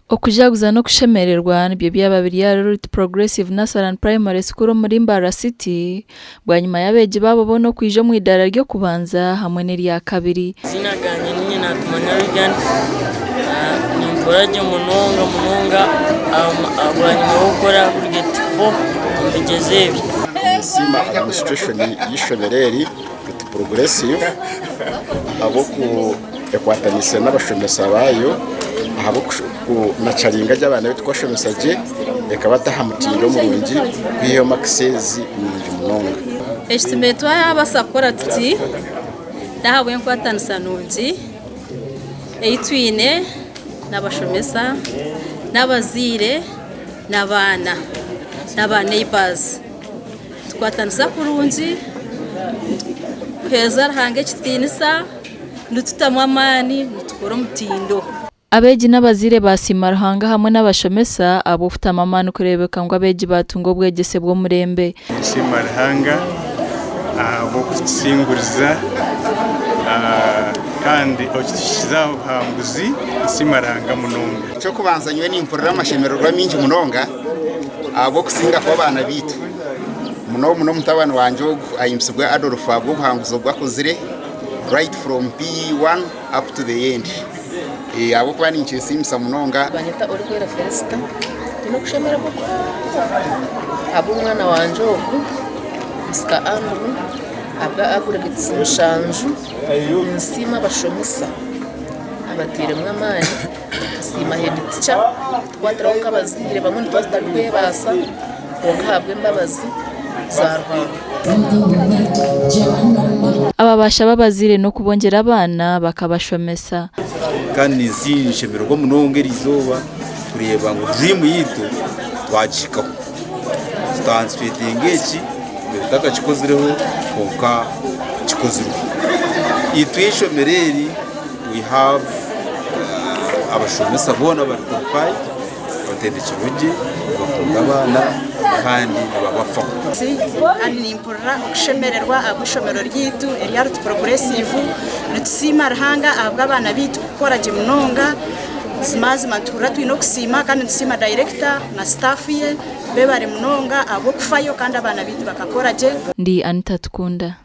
Okujaguza no kushemererwa nibyo byababiri ya Root Progressive Nursery and Primary School muri Mbara City bwanyuma yabeje babo bono kwije mu idara ryo kubanza hamwe n'irya kabiri. Sinaganye nyine natumanya bigani nimporaje munonga abanyuma gukora kuri gate 4 bigezebi. Sima administration y'ishomereri Root Progressive abo ku ekwatanise n'abashomesa bayo habo na charinga y'abana bitwa shomesaje reka batahamutiro murungi kwiyo maxezi mungi munonga estimate y'abasakora tuti ndahabwe nkwatanisa nungi eitwine n'abashomesa n'abazire n'aba neighbors twatanisa kurungi heza hange kitinisa ndututamwa amani nutukora mutindo. Abeji n'abazire basima Ruhanga hamwe n'abashomesa abo ufite amamano kurebeka ngo abeji batungo bwegese bwo murembe. Sima Ruhanga abo kusinguriza kandi okishiza hambuzi Sima Ruhanga munonga. Cyo kubanzanywe n'imporera amashemererwa mingi munonga abo kusinga kwa bana bitu. Muno mutabana wanje ayimsibwa Adolf abo buhanguzo bwakozire right from P1 up to the end. Abo kwani nchisimsa munonga banyita uri kwera festa no kushemera boko abo mwana wanje ogu ska amru aba agura gitsimshanju nsima bashomesa abatire mwamani sima heditcha twatira ukabazire bamwe twatadwe basa okabwe mbabazi zarwa ababasha babazire no kubongera abana bakabashomesa kandi nsinshemero munonga rizoba kureba ngo dream yitu twagika transferting betaka chikozireho konka chikoziro itwishomereri we have abashomesa bona barify batende kibuge bakunda abana kandi babafa kandi nimpora okushemererwa agushomero ryitu erya Root Progressive nutsima Ruhanga abana bitu kukoraje munonga zimazi matura twino kusima kandi nsima director na staff ye bebare munonga abo kufayo kandi abana bitu bakakoraje. Ndi Anita Tukunda.